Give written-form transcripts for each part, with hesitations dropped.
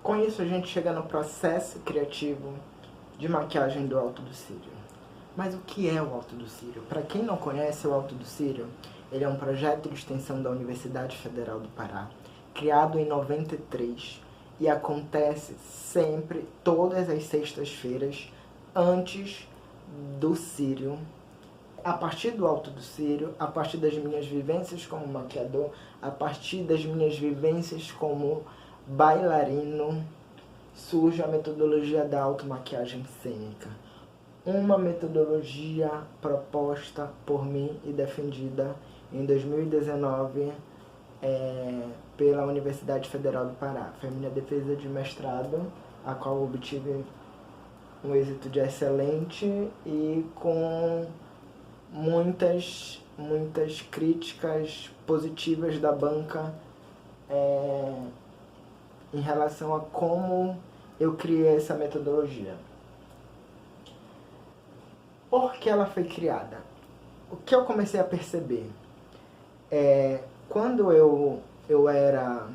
Com isso a gente chega no processo criativo de maquiagem do Alto do Círio. Mas o que é o Alto do Círio? Para quem não conhece, o Alto do Círio, ele é um projeto de extensão da Universidade Federal do Pará, criado em 93 e acontece sempre, todas as sextas-feiras, antes do Círio. A partir do Alto do Círio, a partir das minhas vivências como maquiador, a partir das minhas vivências como bailarino, surge a metodologia da automaquiagem cênica. Uma metodologia proposta por mim e defendida em 2019 pela Universidade Federal do Pará. Foi a minha defesa de mestrado, a qual obtive um êxito de excelente e com muitas críticas positivas da banca em relação a como eu criei essa metodologia. Por que ela foi criada? O que eu comecei a perceber quando eu era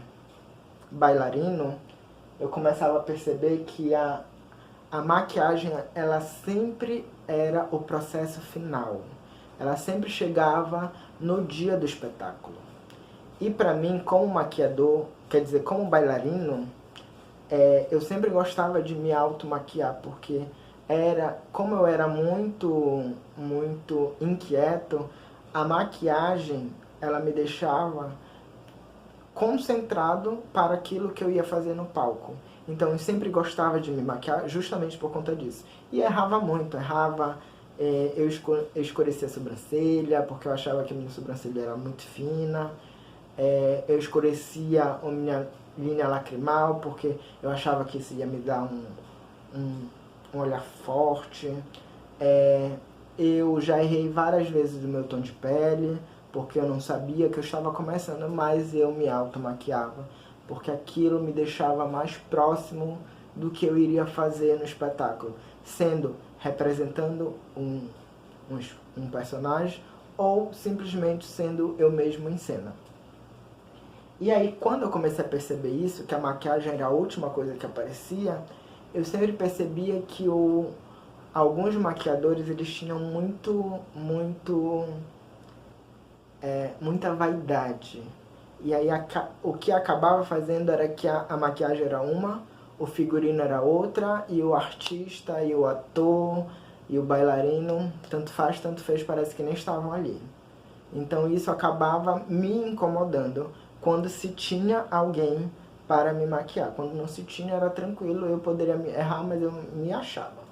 bailarino, eu começava a perceber que a maquiagem, ela sempre era o processo final. Ela sempre chegava no dia do espetáculo. E para mim, como maquiador, quer dizer, como bailarino, eu sempre gostava de me automaquiar, porque como eu era muito inquieto, a maquiagem, ela me deixava concentrado para aquilo que eu ia fazer no palco. Então eu sempre gostava de me maquiar justamente por conta disso. E errava muito, eu escurecia a sobrancelha, porque eu achava que a minha sobrancelha era muito fina. Eu escurecia a minha linha lacrimal, porque eu achava que isso ia me dar um olhar forte. Eu já errei várias vezes o meu tom de pele, porque eu não sabia que eu estava começando, mas eu me automaquiava, porque aquilo me deixava mais próximo do que eu iria fazer no espetáculo, representando um personagem ou simplesmente sendo eu mesmo em cena. E aí, quando eu comecei a perceber isso, que a maquiagem era a última coisa que aparecia, eu sempre percebia que alguns maquiadores, eles tinham muita vaidade. E aí o que acabava fazendo era que a maquiagem era uma, o figurino era outra, e o artista, e o ator, e o bailarino, tanto faz, tanto fez, parece que nem estavam ali. Então isso acabava me incomodando quando se tinha alguém para me maquiar. Quando não se tinha, era tranquilo, eu poderia errar, mas eu me achava.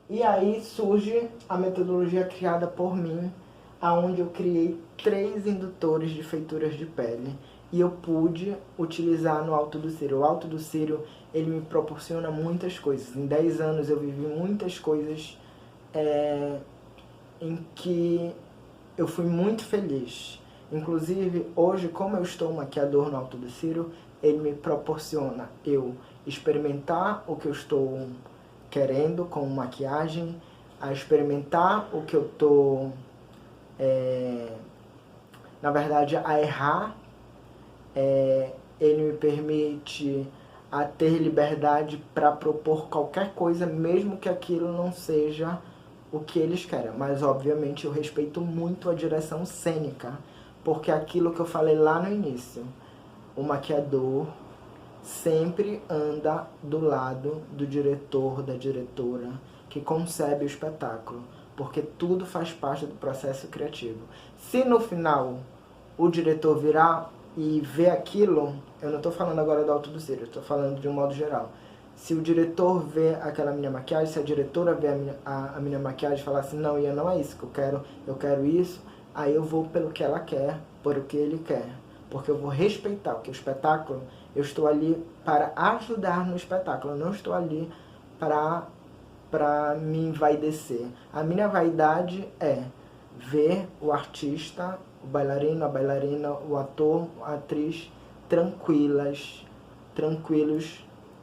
E aí surge a metodologia criada por mim, aonde eu criei 3 indutores de feituras de pele e eu pude utilizar no Alto do Círio. O Alto do Círio, ele me proporciona muitas coisas. Em 10 anos eu vivi muitas coisas em que eu fui muito feliz. Inclusive, hoje, como eu estou maquiador no Alto do Círio, ele me proporciona eu experimentar o que eu estou querendo com maquiagem, a experimentar o que eu estou, na verdade, a errar. Ele me permite a ter liberdade para propor qualquer coisa, mesmo que aquilo não seja o que eles querem. Mas, obviamente, eu respeito muito a direção cênica, porque é aquilo que eu falei lá no início, o maquiador sempre anda do lado do diretor, da diretora, que concebe o espetáculo, porque tudo faz parte do processo criativo. Se no final o diretor virar e ver aquilo, eu não estou falando agora do Alto do Círio, eu estou falando de um modo geral. Se o diretor vê aquela minha maquiagem, se a diretora vê a minha maquiagem e falar assim, não, Ian, não é isso que eu quero isso, aí eu vou pelo que ela quer, por o que ele quer. Porque eu vou respeitar, porque o espetáculo, eu estou ali para ajudar no espetáculo, eu não estou ali para me envaidecer. A minha vaidade é ver o artista, o bailarino, a bailarina, o ator, a atriz tranquilos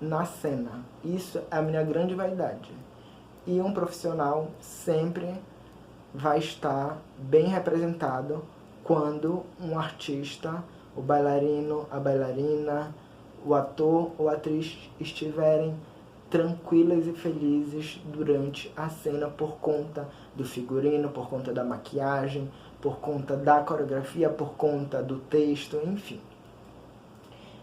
na cena. Isso é a minha grande vaidade. E um profissional sempre vai estar bem representado quando um artista, o bailarino, a bailarina, o ator ou a atriz estiverem tranquilas e felizes durante a cena por conta do figurino, por conta da maquiagem, por conta da coreografia, por conta do texto, enfim.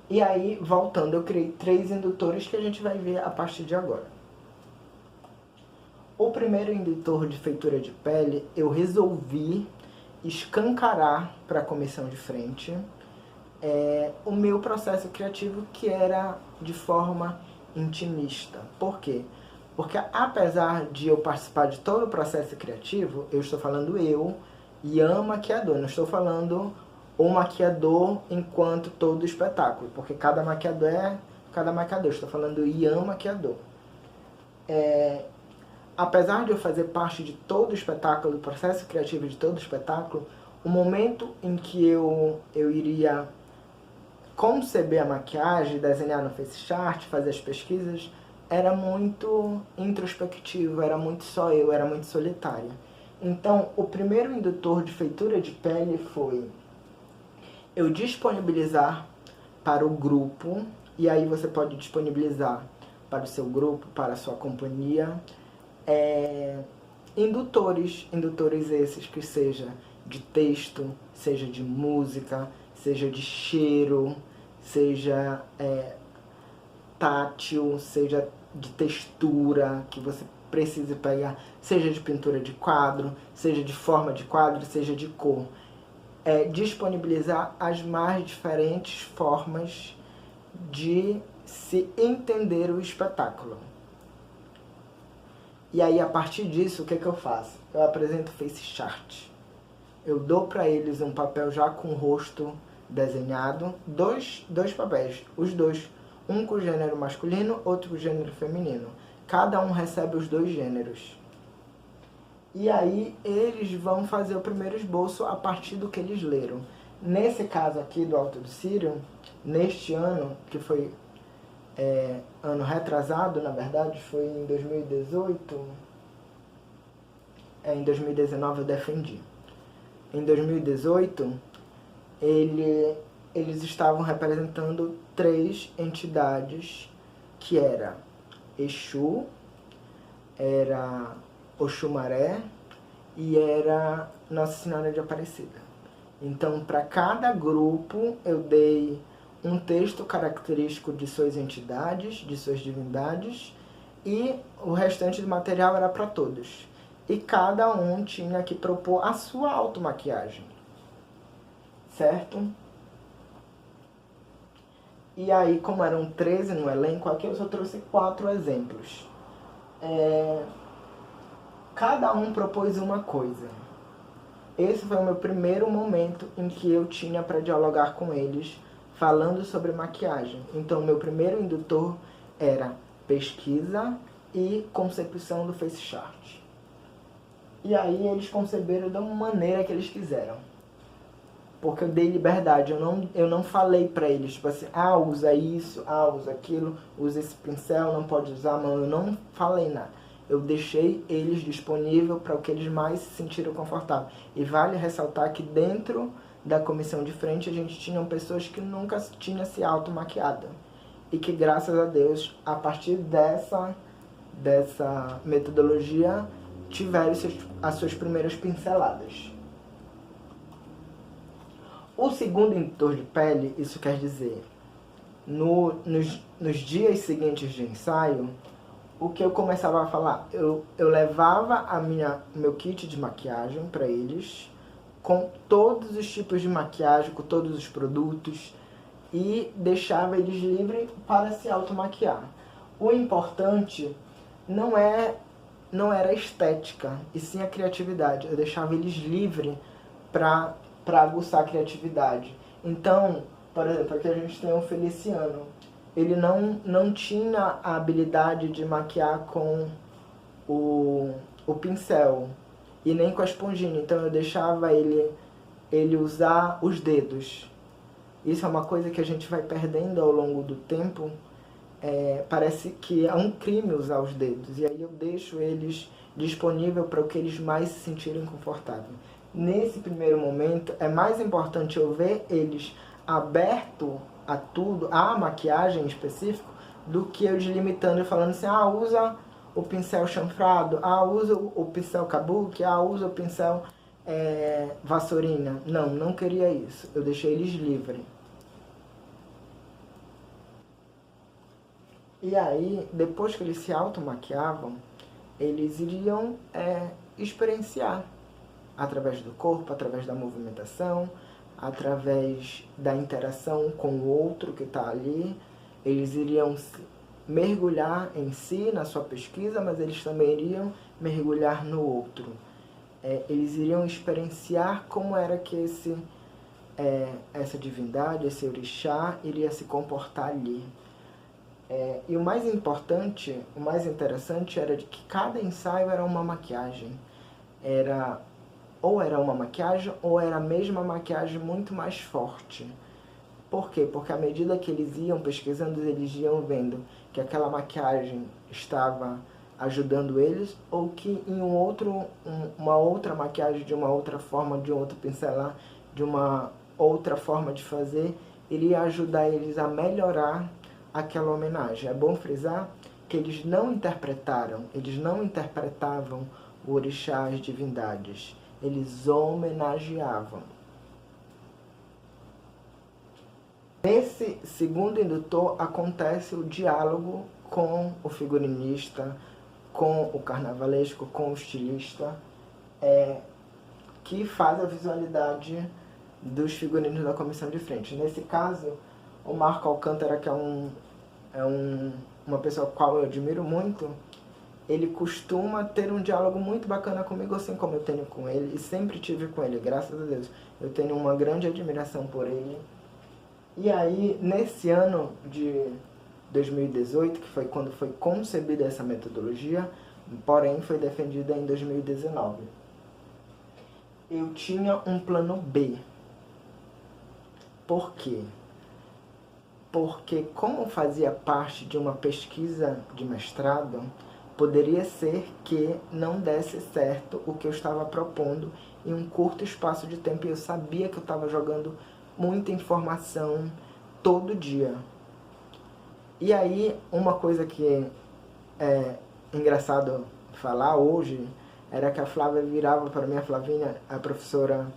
E aí, voltando, eu criei 3 indutores que a gente vai ver a partir de agora. O primeiro indutor de feitura de pele, eu resolvi escancarar para a comissão de frente o meu processo criativo, que era de forma intimista. Por quê? Porque apesar de eu participar de todo o processo criativo, eu estou falando eu, Ian maquiador, não estou falando o maquiador enquanto todo o espetáculo, porque cada maquiador é cada maquiador, estou falando Ian maquiador. Apesar de eu fazer parte de todo o espetáculo, do processo criativo de todo o espetáculo, o momento em que eu iria conceber a maquiagem, desenhar no Face Chart, fazer as pesquisas, era muito introspectivo, era muito só eu, era muito solitário. Então, o primeiro indutor de feitura de pele foi eu disponibilizar para o grupo, e aí você pode disponibilizar para o seu grupo, para a sua companhia, indutores esses que seja de texto, seja de música, seja de cheiro, seja tátil, seja de textura que você precise pegar, seja de pintura de quadro, seja de forma de quadro, seja de cor. Disponibilizar as mais diferentes formas de se entender o espetáculo. E aí, a partir disso, o que eu faço? Eu apresento o Face Chart. Eu dou para eles um papel já com o rosto desenhado, dois papéis, os dois, um com o gênero masculino, outro com o gênero feminino. Cada um recebe os 2 gêneros. E aí eles vão fazer o primeiro esboço a partir do que eles leram. Nesse caso aqui do Alto do Sírio, neste ano, que foi ano retrasado, na verdade, foi em 2018, em 2019 eu defendi. Em 2018, eles estavam representando 3 entidades, que era Exu, era Oxumaré e era Nossa Senhora de Aparecida. Então, para cada grupo, eu dei um texto característico de suas entidades, de suas divindades, e o restante do material era para todos. E cada um tinha que propor a sua automaquiagem, certo? E aí, como eram 13 no elenco, aqui eu só trouxe 4 exemplos. Cada um propôs uma coisa. Esse foi o meu primeiro momento em que eu tinha para dialogar com eles, falando sobre maquiagem. Então, meu primeiro indutor era pesquisa e concepção do Face Chart. E aí eles conceberam da maneira que eles quiseram. Porque eu dei liberdade, eu não falei pra eles, tipo assim, usa isso, usa aquilo, usa esse pincel, não pode usar a mão, eu não falei nada. Eu deixei eles disponível para o que eles mais se sentiram confortáveis. E vale ressaltar que dentro da comissão de frente a gente tinha pessoas que nunca tinham se automaquiado. E que, graças a Deus, a partir dessa metodologia, tiveram as suas primeiras pinceladas. O segundo indutor de pele, isso quer dizer, nos dias seguintes de ensaio, o que eu começava a falar? Eu levava meu kit de maquiagem para eles, com todos os tipos de maquiagem, com todos os produtos, e deixava eles livres para se automaquiar. O importante não era a estética, e sim a criatividade. Eu deixava eles livres para aguçar a criatividade. Então, por exemplo, aqui a gente tem o Feliciano. Ele não tinha a habilidade de maquiar com o pincel e nem com a esponjinha. Então eu deixava ele usar os dedos. Isso é uma coisa que a gente vai perdendo ao longo do tempo. Parece que é um crime usar os dedos. E aí eu deixo eles disponíveis para o que eles mais se sentirem confortáveis. Nesse primeiro momento, é mais importante eu ver eles abertos a tudo, a maquiagem em específico, do que eu delimitando e falando assim, usa o pincel chanfrado, usa o pincel kabuki, usa o pincel vassourinha. Não, não queria isso. Eu deixei eles livres. E aí, depois que eles se automaquiavam, eles iriam experienciar através do corpo, através da movimentação, através da interação com o outro que está ali. Eles iriam mergulhar em si, na sua pesquisa, mas eles também iriam mergulhar no outro. Eles iriam experienciar como era que essa divindade, esse orixá, iria se comportar ali. E o mais importante, o mais interessante era de que cada ensaio era uma maquiagem. Ou era uma maquiagem, ou era a mesma maquiagem muito mais forte. Por quê? Porque à medida que eles iam pesquisando, eles iam vendo que aquela maquiagem estava ajudando eles, ou que em uma outra maquiagem, de uma outra forma, de outro pincelar, de uma outra forma de fazer, iria ajudar eles a melhorar aquela homenagem. É bom frisar que eles não interpretavam o orixá, as divindades. Eles homenageavam. Nesse segundo indutor acontece o diálogo com o figurinista, com o carnavalesco, com o estilista, que faz a visualidade dos figurinos da comissão de frente. Nesse caso, o Marco Alcântara, que é uma pessoa a qual eu admiro muito, ele costuma ter um diálogo muito bacana comigo, assim como eu tenho com ele, e sempre tive com ele, graças a Deus. Eu tenho uma grande admiração por ele. E aí, nesse ano de 2018, que foi quando foi concebida essa metodologia, porém foi defendida em 2019, eu tinha um plano B. Por quê? Porque como fazia parte de uma pesquisa de mestrado, poderia ser que não desse certo o que eu estava propondo em um curto espaço de tempo. E eu sabia que eu estava jogando muita informação todo dia. E aí, uma coisa que é engraçado falar hoje, era que a Flávia virava para mim, a Flavinha, a professora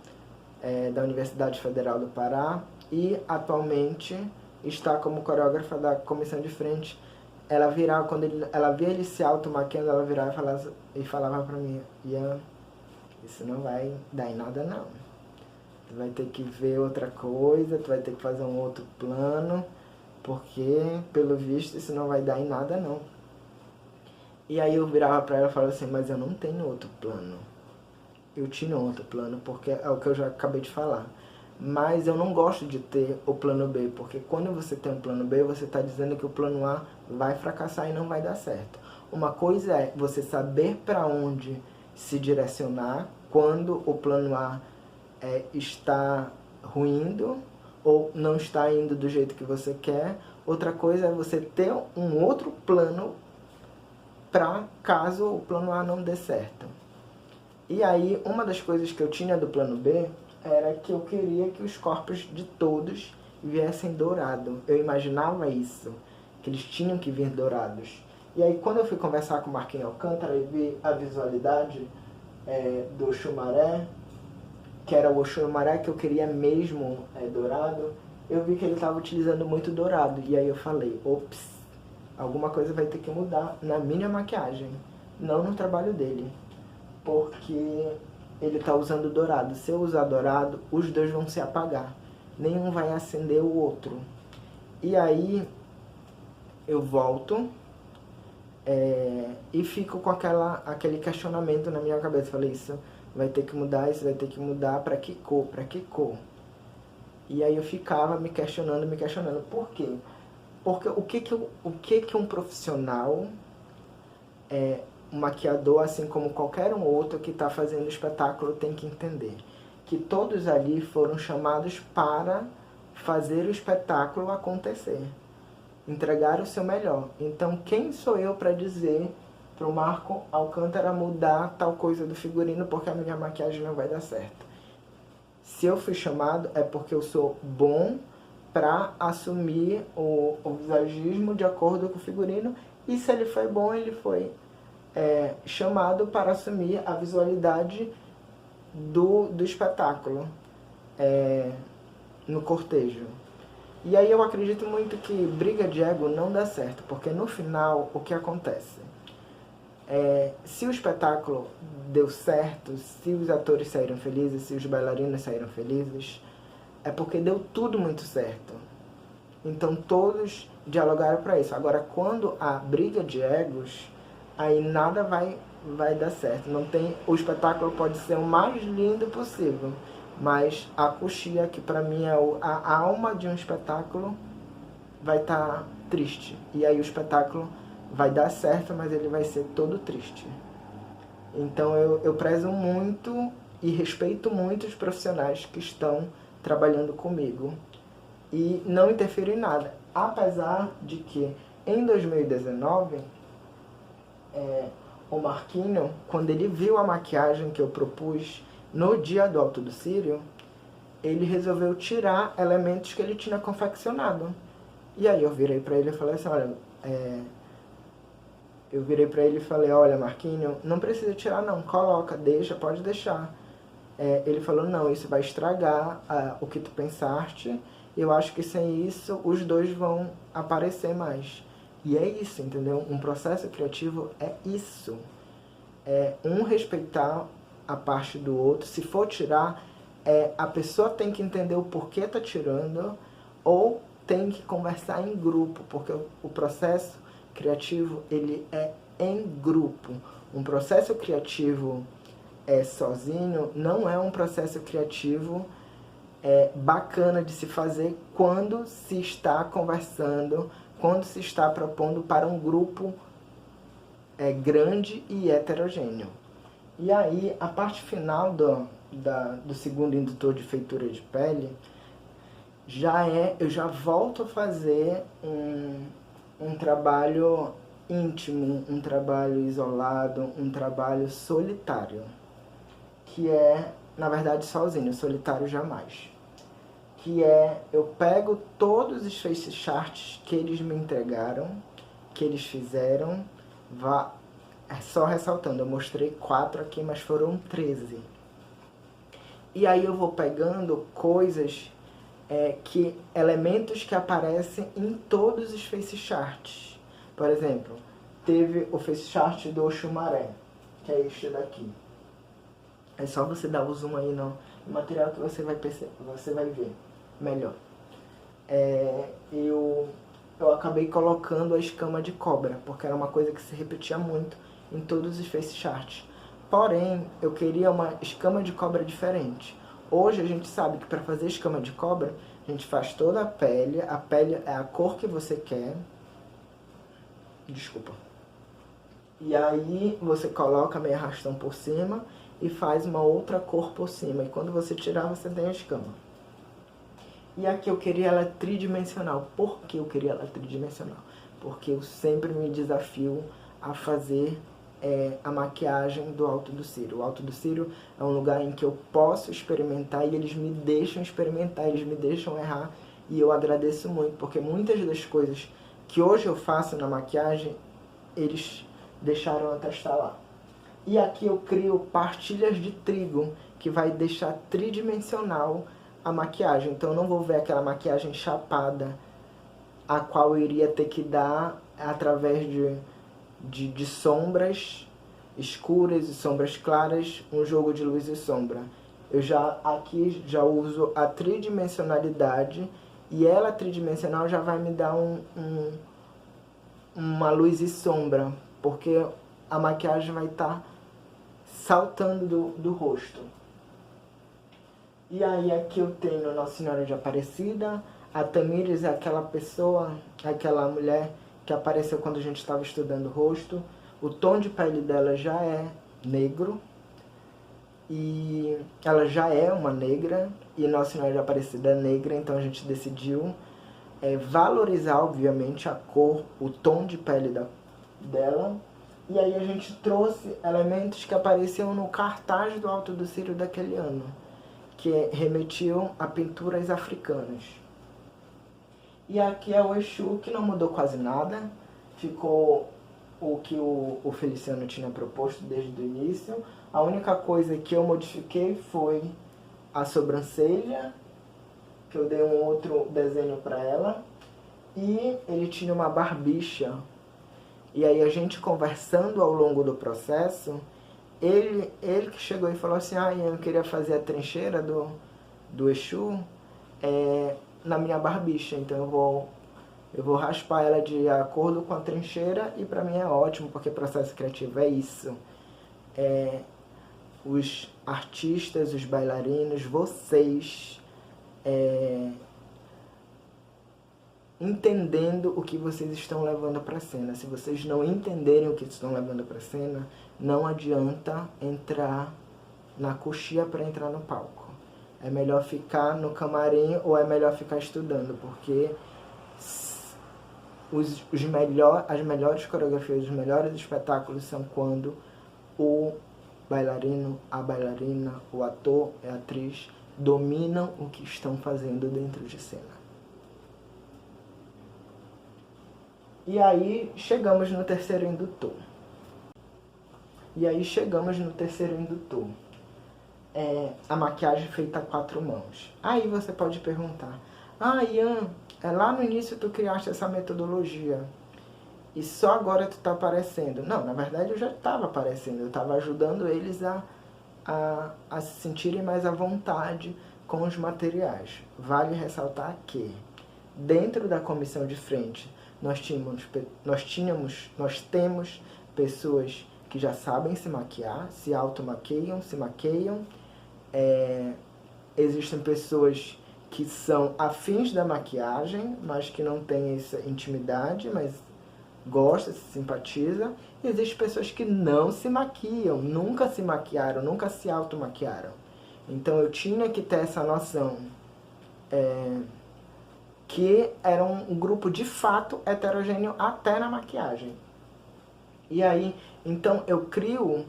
da Universidade Federal do Pará, e atualmente está como coreógrafa da comissão de frente. Ela virava, quando ela via ele se automaquiando, ela virava e falava para mim, Ian, isso não vai dar em nada não. Tu vai ter que ver outra coisa, tu vai ter que fazer um outro plano, porque, pelo visto, isso não vai dar em nada não. E aí eu virava para ela e falava assim, mas eu não tenho outro plano. Eu tinha outro plano, porque é o que eu já acabei de falar. Mas eu não gosto de ter o plano B, porque quando você tem um plano B, você está dizendo que o plano A vai fracassar e não vai dar certo. Uma coisa é você saber para onde se direcionar quando o plano A está ruindo ou não está indo do jeito que você quer. Outra coisa é você ter um outro plano para caso o plano A não dê certo. E aí, uma das coisas que eu tinha do plano B era que eu queria que os corpos de todos viessem dourados. Eu imaginava isso, que eles tinham que vir dourados. E aí, quando eu fui conversar com o Marquinhos Alcântara e vi a visualidade do Xumaré, que era o Xumaré que eu queria mesmo dourado, eu vi que ele estava utilizando muito dourado. E aí eu falei, ops, alguma coisa vai ter que mudar na minha maquiagem, não no trabalho dele. Porque ele está usando dourado. Se eu usar dourado, os dois vão se apagar. Nenhum vai acender o outro. E aí eu volto e fico com aquele questionamento na minha cabeça. Falei, isso vai ter que mudar, isso vai ter que mudar. Para que cor? Para que cor? E aí eu ficava me questionando. Por quê? Porque o que um profissional um maquiador, assim como qualquer um outro que está fazendo o espetáculo, tem que entender que todos ali foram chamados para fazer o espetáculo acontecer, entregar o seu melhor. Então, quem sou eu para dizer para o Marco Alcântara mudar tal coisa do figurino porque a minha maquiagem não vai dar certo? Se eu fui chamado, é porque eu sou bom para assumir o visagismo de acordo com o figurino, e se ele foi bom, ele foi chamado para assumir a visualidade do espetáculo no cortejo. E aí eu acredito muito que briga de ego não dá certo, porque no final o que acontece? Se o espetáculo deu certo, se os atores saíram felizes, se os bailarinos saíram felizes, é porque deu tudo muito certo. Então todos dialogaram para isso. Agora, quando há briga de egos, aí nada vai dar certo. Não tem, o espetáculo pode ser o mais lindo possível, mas a coxia, que para mim é a alma de um espetáculo, vai estar triste. E aí o espetáculo vai dar certo, mas ele vai ser todo triste. Então eu prezo muito e respeito muito os profissionais que estão trabalhando comigo e não interfiro em nada. Apesar de que em 2019, o Marquinho, quando ele viu a maquiagem que eu propus no dia do Alto do Círio, ele resolveu tirar elementos que ele tinha confeccionado. E aí eu virei pra ele e falei assim, olha, olha, Marquinho, não precisa tirar não, coloca, deixa, pode deixar. Ele falou, não, isso vai estragar o que tu pensaste, eu acho que sem isso os dois vão aparecer mais. E é isso, entendeu? Um processo criativo é isso. Um respeitar a parte do outro. Se for tirar, a pessoa tem que entender o porquê tá tirando, ou tem que conversar em grupo, porque o processo criativo, ele é em grupo. Um processo criativo sozinho não é um processo criativo bacana de se fazer quando se está conversando, quando se está propondo para um grupo grande e heterogêneo. E aí, a parte final do segundo indutor de feitura de pele, eu já volto a fazer um trabalho íntimo, um trabalho isolado, um trabalho solitário, que na verdade, sozinho, solitário jamais. Que eu pego todos os face charts que eles me entregaram, que eles fizeram, só ressaltando, eu mostrei 4 aqui, mas foram 13. E aí eu vou pegando coisas, elementos que aparecem em todos os face charts. Por exemplo, teve o face chart do Oxumaré, que é este daqui. É só você dar o zoom aí no material que você vai ver melhor. Eu acabei colocando a escama de cobra, porque era uma coisa que se repetia muito em todos os face charts. Porém, eu queria uma escama de cobra diferente. Hoje a gente sabe que para fazer escama de cobra, a gente faz toda a pele é a cor que você quer. Desculpa. E aí você coloca meio arrastão por cima e faz uma outra cor por cima. E quando você tirar, você tem a escama. E aqui eu queria ela tridimensional. Por que eu queria ela tridimensional? Porque eu sempre me desafio a fazer a maquiagem do Alto do Círio. O Alto do Círio é um lugar em que eu posso experimentar e eles me deixam experimentar, eles me deixam errar. E eu agradeço muito, porque muitas das coisas que hoje eu faço na maquiagem, eles deixaram eu testar lá. E aqui eu crio partilhas de trigo, que vai deixar tridimensional a maquiagem. Então eu não vou ver aquela maquiagem chapada, a qual eu iria ter que dar através de sombras escuras e sombras claras, um jogo de luz e sombra. Eu aqui já uso a tridimensionalidade, e ela tridimensional já vai me dar uma luz e sombra, porque a maquiagem vai estar saltando do rosto. E aí aqui eu tenho Nossa Senhora de Aparecida. A Tamires é aquela pessoa, aquela mulher que apareceu quando a gente estava estudando o rosto. O tom de pele dela já é negro, e ela já é uma negra, e Nossa Senhora de Aparecida é negra, então a gente decidiu valorizar, obviamente, a cor, o tom de pele dela. E aí a gente trouxe elementos que apareciam no cartaz do Alto do Círio daquele ano, que remetiam a pinturas africanas. E aqui é o Exu, que não mudou quase nada. Ficou o que o Feliciano tinha proposto desde o início. A única coisa que eu modifiquei foi a sobrancelha, que eu dei um outro desenho para ela. E ele tinha uma barbicha. E aí a gente conversando ao longo do processo, ele que chegou e falou assim, eu queria fazer a trincheira do Exu na minha barbicha, então eu vou raspar ela de acordo com a trincheira, e para mim é ótimo, porque processo criativo é isso. Os artistas, os bailarinos, vocês entendendo o que vocês estão levando para a cena. Se vocês não entenderem o que estão levando para a cena, não adianta entrar na coxia para entrar no palco. É melhor ficar no camarim ou é melhor ficar estudando, porque as melhores coreografias, os melhores espetáculos são quando o bailarino, a bailarina, o ator e a atriz dominam o que estão fazendo dentro de cena. E aí chegamos no terceiro indutor. A maquiagem feita a 4 mãos. Aí você pode perguntar, Ian, lá no início tu criaste essa metodologia e só agora tu tá aparecendo. Não, na verdade eu já estava aparecendo, eu estava ajudando eles a se sentirem mais à vontade com os materiais. Vale ressaltar que dentro da comissão de frente nós temos pessoas que já sabem se maquiar, se automaqueiam, se maqueiam. Existem pessoas que são afins da maquiagem, mas que não têm essa intimidade, mas gosta, se simpatiza. E existem pessoas que não se maquiam, nunca se maquiaram, nunca se automaquiaram. Então eu tinha que ter essa noção que era um grupo de fato heterogêneo até na maquiagem. E aí, então eu crio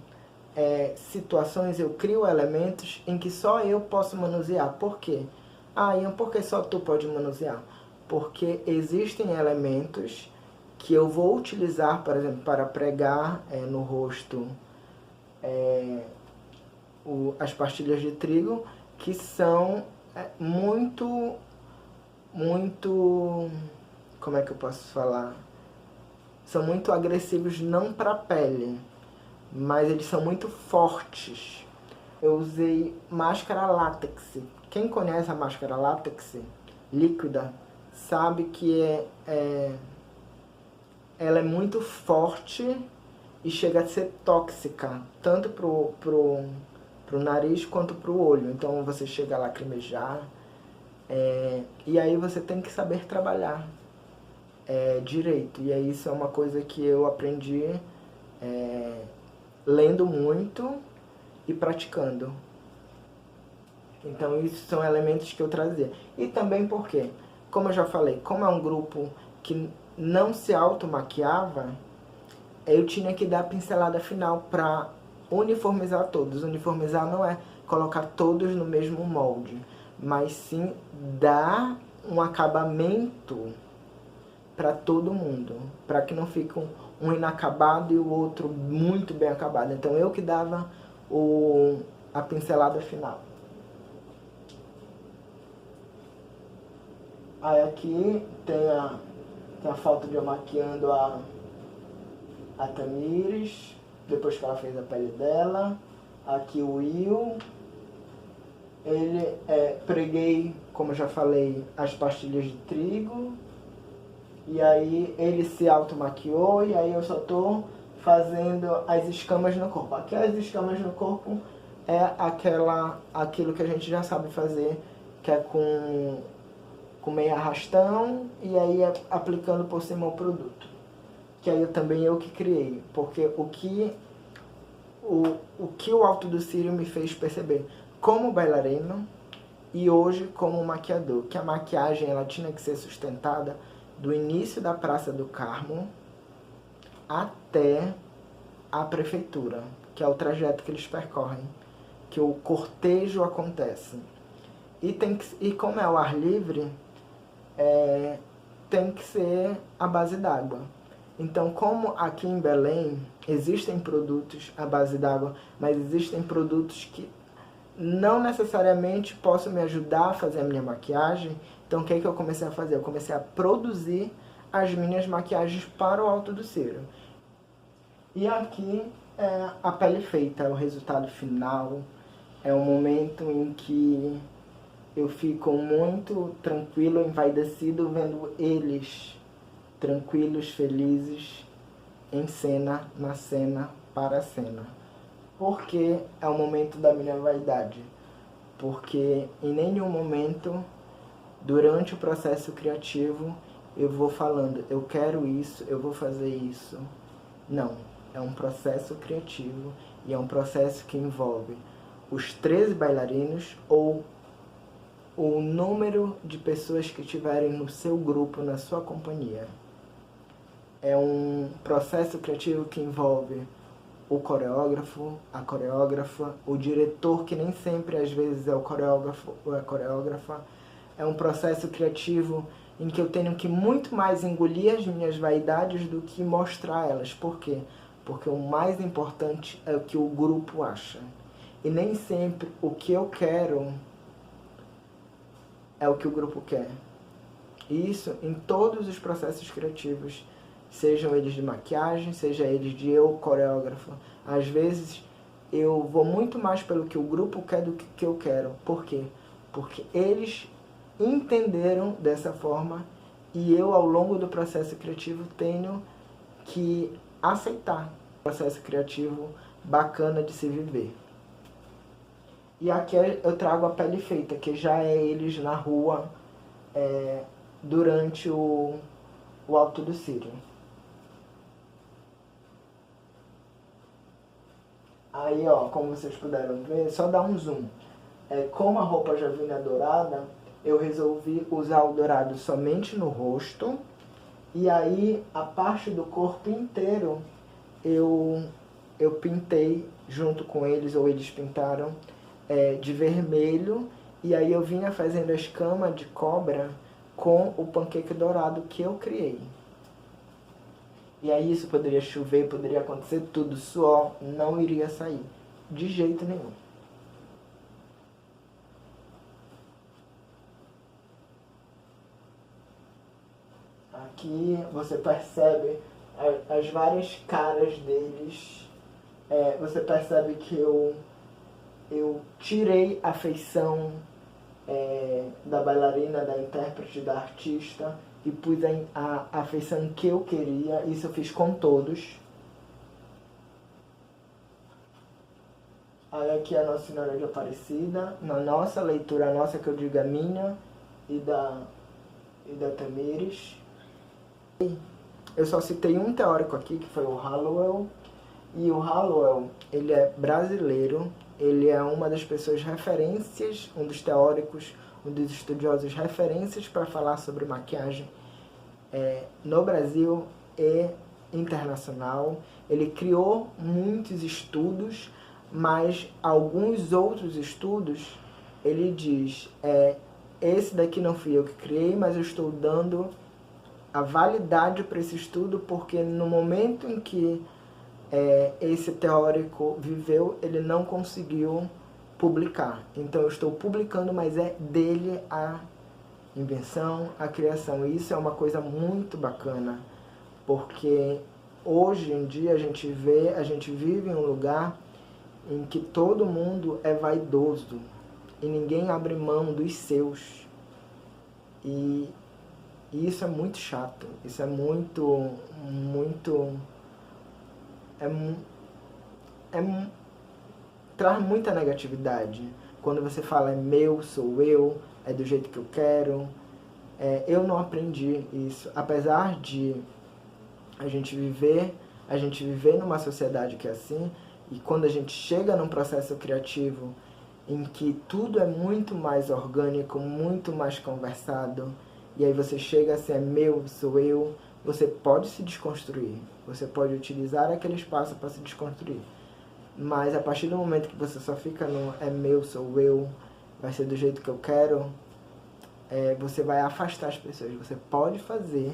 situações, eu crio elementos em que só eu posso manusear. Por quê? Ian, por que só tu pode manusear? Porque existem elementos que eu vou utilizar, por exemplo, para pregar no rosto as pastilhas de trigo, que são muito, como é que eu posso falar? São muito agressivos, não para a pele, mas eles são muito fortes. Eu usei máscara látex. Quem conhece a máscara látex líquida sabe que ela é muito forte e chega a ser tóxica, tanto pro nariz quanto pro olho. Então você chega a lacrimejar. E aí você tem que saber trabalhar direito. E aí isso é uma coisa que eu aprendi lendo muito e praticando. Então isso são elementos que eu trazia. E também porque, como eu já falei, como é um grupo que não se automaquiava, eu tinha que dar a pincelada final para uniformizar todos. Uniformizar não é colocar todos no mesmo molde, mas sim dar um acabamento para todo mundo, para que não fique um inacabado e o outro muito bem acabado. Então eu que dava a pincelada final. Aí aqui tem a foto de eu maquiando a Tamires, depois que ela fez a pele dela. Aqui o Will. Preguei, como eu já falei, as pastilhas de trigo. E aí ele se automaquiou e aí eu só tô fazendo as escamas no corpo. Aquelas escamas no corpo é aquilo que a gente já sabe fazer, que é com meio arrastão e aí aplicando por cima o produto. Que aí também eu que criei, porque o que o Alto do Círio me fez perceber como bailarino e hoje como maquiador, que a maquiagem ela tinha que ser sustentada do início da Praça do Carmo até a prefeitura, que é o trajeto que eles percorrem, que o cortejo acontece. E como é ao ar livre, tem que ser à base d'água. Então, como aqui em Belém existem produtos à base d'água, mas existem produtos que não necessariamente possam me ajudar a fazer a minha maquiagem, então o que é que eu comecei a fazer? Eu comecei a produzir as minhas maquiagens para o Alto do Cílio. E aqui é a pele feita, é o resultado final, é o momento em que eu fico muito tranquilo, envaidecido, vendo eles tranquilos, felizes, em cena, na cena, para a cena. Porque é o momento da minha vaidade. Porque em nenhum momento, durante o processo criativo, eu vou falando, eu quero isso, eu vou fazer isso. Não, é um processo criativo e é um processo que envolve os 13 bailarinos ou o número de pessoas que estiverem no seu grupo, na sua companhia. É um processo criativo que envolve o coreógrafo, a coreógrafa, o diretor, que nem sempre às vezes é o coreógrafo ou a coreógrafa. É um processo criativo em que eu tenho que muito mais engolir as minhas vaidades do que mostrar elas. Por quê? Porque o mais importante é o que o grupo acha. E nem sempre o que eu quero é o que o grupo quer. E isso em todos os processos criativos, sejam eles de maquiagem, seja eles de eu, coreógrafo. Às vezes eu vou muito mais pelo que o grupo quer do que eu quero. Por quê? Porque eles entenderam dessa forma e eu, ao longo do processo criativo, tenho que aceitar o processo criativo bacana de se viver. E aqui eu trago a pele feita, que já é eles na rua durante o Alto do Cílio. Aí, ó, como vocês puderam ver, só dá um zoom. Como a roupa já vinha dourada, eu resolvi usar o dourado somente no rosto. E aí, a parte do corpo inteiro, eu pintei junto com eles, ou eles pintaram, de vermelho. E aí eu vinha fazendo a escama de cobra com o panqueque dourado que eu criei. E aí isso poderia chover, poderia acontecer tudo, suor não iria sair, de jeito nenhum. Aqui você percebe as várias caras deles, você percebe que eu tirei a feição da bailarina, da intérprete, da artista e pus a feição que eu queria. Isso eu fiz com todos. Aí aqui a Nossa Senhora de Aparecida, na nossa leitura, a nossa que eu digo a minha e da Tamires. Eu só citei um teórico aqui, que foi o Hallowell. E o Hallowell, ele é brasileiro, ele é uma das pessoas referências, um dos teóricos, um dos estudiosos referências para falar sobre maquiagem no Brasil e internacional. Ele criou muitos estudos, mas alguns outros estudos, ele diz, esse daqui não fui eu que criei, mas eu estou dando a validade para esse estudo, porque no momento em que esse teórico viveu, ele não conseguiu publicar. Então eu estou publicando, mas é dele a invenção, a criação. E isso é uma coisa muito bacana, porque hoje em dia a gente vive em um lugar em que todo mundo é vaidoso e ninguém abre mão dos seus. E isso é muito chato, isso é traz muita negatividade. Quando você fala é meu, sou eu, é do jeito que eu quero. Eu não aprendi isso. Apesar de a gente viver numa sociedade que é assim, e quando a gente chega num processo criativo em que tudo é muito mais orgânico, muito mais conversado, e aí você chega assim, é meu, sou eu, você pode se desconstruir, você pode utilizar aquele espaço para se desconstruir. Mas a partir do momento que você só fica no é meu, sou eu, vai ser do jeito que eu quero, você vai afastar as pessoas. Você pode fazer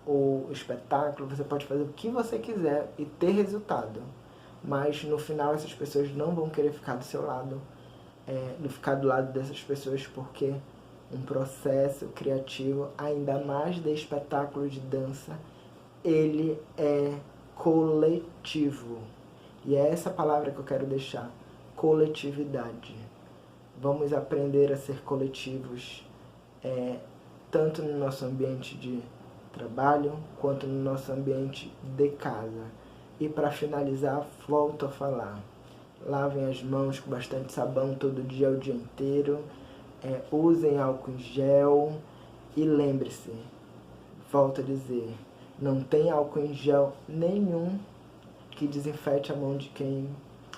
o espetáculo, você pode fazer o que você quiser e ter resultado. Mas no final essas pessoas não vão querer ficar do seu lado, ficar do lado dessas pessoas, porque um processo criativo, ainda mais de espetáculo de dança, ele é coletivo. E é essa palavra que eu quero deixar, coletividade. Vamos aprender a ser coletivos, tanto no nosso ambiente de trabalho, quanto no nosso ambiente de casa. E para finalizar, volto a falar, lavem as mãos com bastante sabão todo dia, o dia inteiro, usem álcool em gel e lembre-se, volto a dizer, não tem álcool em gel nenhum que desinfete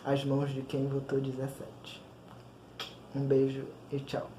as mãos de quem votou 17. Um beijo e tchau.